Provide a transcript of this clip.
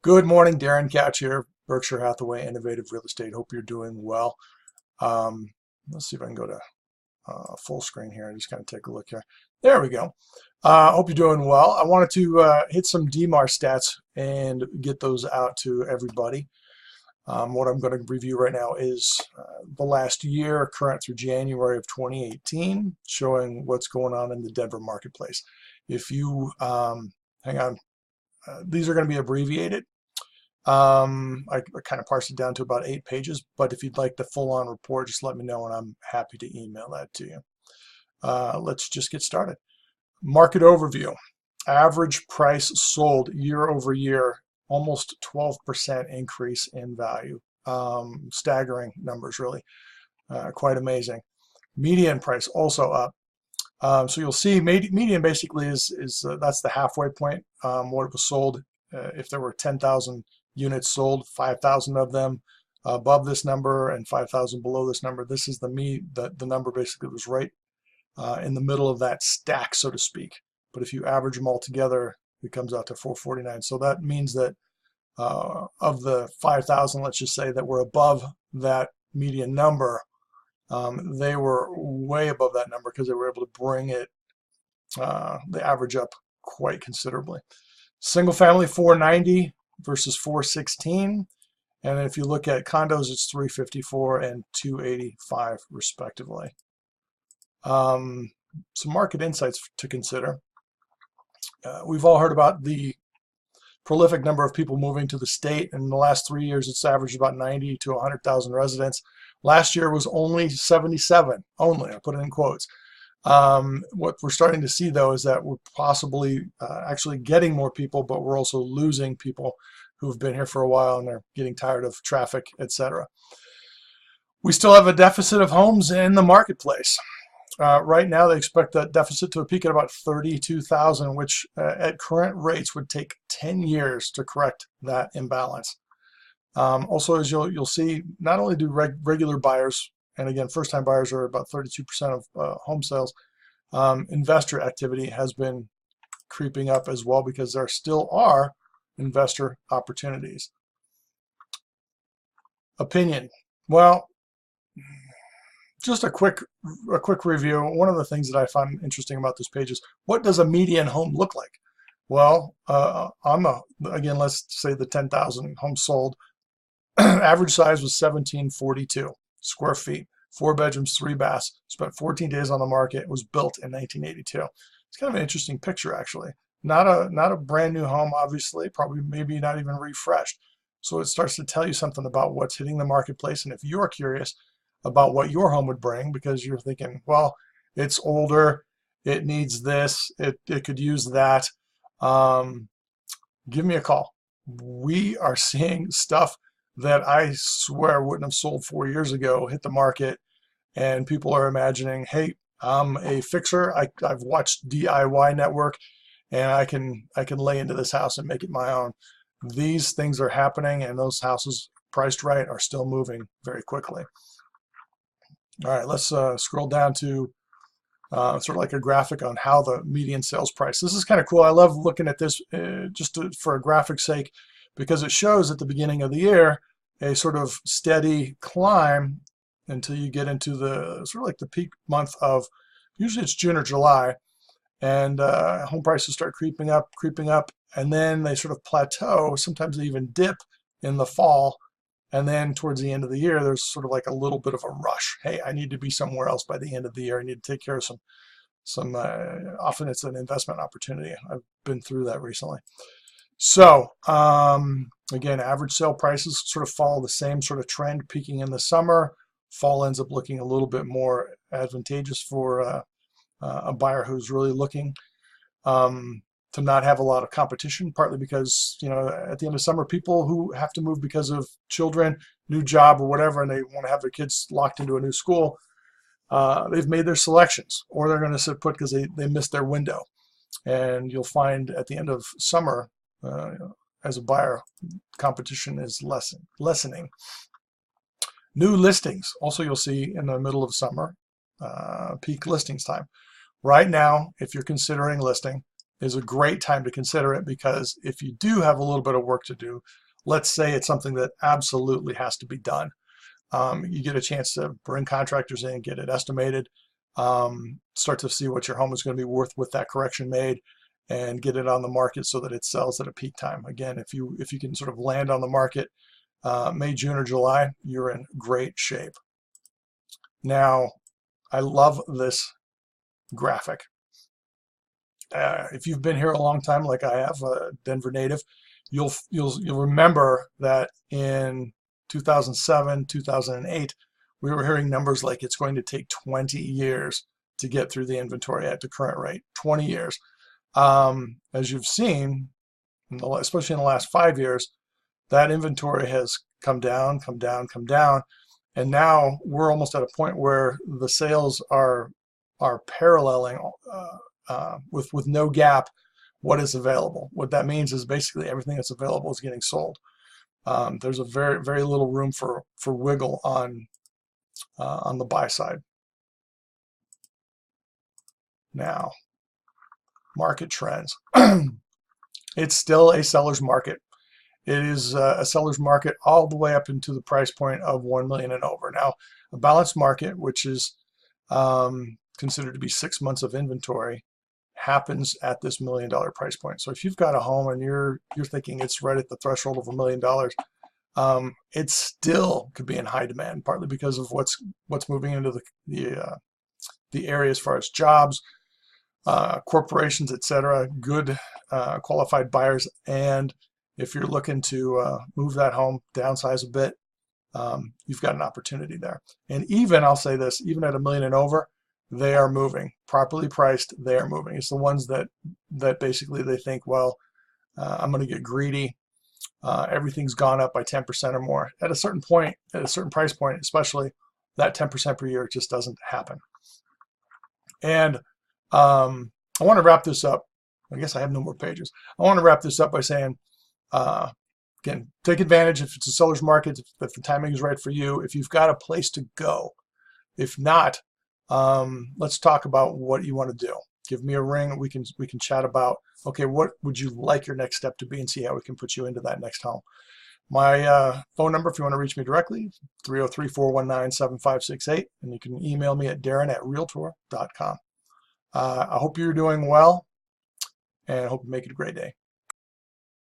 Good morning, Darren Couch here, Berkshire Hathaway Innovative Real Estate. Hope you're doing well. Um, let's see if I can go to full screen here and just kind of take a look here. There we go. Hope you're doing well. I wanted to hit some DMAR stats and get those out to everybody. What I'm going to review right now is the last year, current through January of 2018, showing what's going on in the Denver marketplace. If you hang on, these are going to be abbreviated. I kind of parsed it down to about 8 pages, but if you'd like the full-on report, just let me know and I'm happy to email that to you. Let's just get started. Market overview. Average price sold year over year, almost 12% increase in value. Staggering numbers, really. Quite amazing. Median price also up. So you'll see median basically is that's the halfway point. What it was sold. If there were 10,000 units sold, 5,000 of them above this number and 5,000 below this number. This is the number basically was right in the middle of that stack, so to speak. But if you average them all together, it comes out to 449. So that means that of the 5,000, let's just say that were above that median number, they were way above that number because they were able to bring it, the average up quite considerably. Single family 490 versus 416, and if you look at condos, it's 354 and 285 respectively. Some market insights to consider. We've all heard about the prolific number of people moving to the state. In the last 3 years, it's averaged about 90 to 100,000 residents. Last year was only 77, only, I put it in quotes. What we're starting to see, though, is that we're possibly actually getting more people, but we're also losing people who've been here for a while and they're getting tired of traffic, etc. We still have a deficit of homes in the marketplace. Right now, they expect that deficit to peak at about 32,000, which at current rates would take 10 years to correct that imbalance. Also, as you'll see, not only do regular buyers, and again, first-time buyers are about 32% of home sales, investor activity has been creeping up as well because there still are investor opportunities. Opinion. Well, just a quick review. One of the things that I find interesting about this page is, what does a median home look like? Well, again, let's say the 10,000 homes sold. Average size was 1742 square feet, 4 bedrooms, 3 baths, spent 14 days on the market, was built in 1982. It's kind of an interesting picture, actually. Not a brand new home, obviously, probably maybe not even refreshed. So it starts to tell you something about what's hitting the marketplace. And if you're curious about what your home would bring, because you're thinking, well, it's older, it needs this, it could use that, give me a call. We are seeing stuff that I swear wouldn't have sold 4 years ago hit the market, and people are imagining, hey, I'm a fixer. I've watched DIY Network, and I can lay into this house and make it my own. These things are happening, and those houses priced right are still moving very quickly. All right, let's scroll down to sort of like a graphic on how the median sales price. This is kind of cool. I love looking at this for a graphic's sake, because it shows at the beginning of the year a sort of steady climb until you get into the sort of like the peak month of, usually it's June or July, and home prices start creeping up, and then they sort of plateau. Sometimes they even dip in the fall, and then towards the end of the year, there's sort of like a little bit of a rush. Hey, I need to be somewhere else by the end of the year. I need to take care of some often it's an investment opportunity. I've been through that recently. So again, average sale prices sort of follow the same sort of trend, peaking in the summer. Fall ends up looking a little bit more advantageous for a buyer who's really looking to not have a lot of competition, partly because, at the end of summer, people who have to move because of children, new job or whatever, and they want to have their kids locked into a new school, they've made their selections, or they're going to sit put because they missed their window. And you'll find at the end of summer, as a buyer, competition is lessening. New listings. Also, you'll see in the middle of summer, peak listings time. Right now, if you're considering listing, is a great time to consider it, because if you do have a little bit of work to do, let's say it's something that absolutely has to be done, you get a chance to bring contractors in, get it estimated, start to see what your home is going to be worth with that correction made, and get it on the market so that it sells at a peak time. Again, if you can sort of land on the market May, June, or July, you're in great shape. Now, I love this graphic. If you've been here a long time, like I have, a Denver native, you'll remember that in 2007, 2008, we were hearing numbers like it's going to take 20 years to get through the inventory at the current rate. 20 years. As you've seen, especially in the last 5 years, that inventory has come down, come down, come down, and now we're almost at a point where the sales are paralleling with no gap what is available. What that means is basically everything that's available is getting sold. There's a very little room for wiggle on the buy side. Now, market trends. It's still a seller's market. It is a seller's market all the way up into the price point of 1 million and over. Now, a balanced market, which is considered to be 6 months of inventory, happens at this $1 million price point. So if you've got a home and you're thinking it's right at the threshold of $1 million, it still could be in high demand, partly because of what's moving into the area as far as jobs, corporations, etc., good qualified buyers. And if you're looking to move that home, downsize a bit, you've got an opportunity there. And even, I'll say this, even at $1 million and over, they are moving. Properly priced, they are moving. It's the ones that basically they think, well, I'm going to get greedy. Everything's gone up by 10% or more. At a certain point, at a certain price point, especially, that 10% per year just doesn't happen. And I want to wrap this up. I guess I have no more pages. I want to wrap this up by saying, again, take advantage if it's a seller's market, if the timing is right for you, if you've got a place to go. If not, let's talk about what you want to do. Give me a ring. We can chat about, okay, what would you like your next step to be, and see how we can put you into that next home. My phone number, if you want to reach me directly, 303-419-7568, and you can email me at darren@realtor.com. I hope you're doing well, and I hope you make it a great day.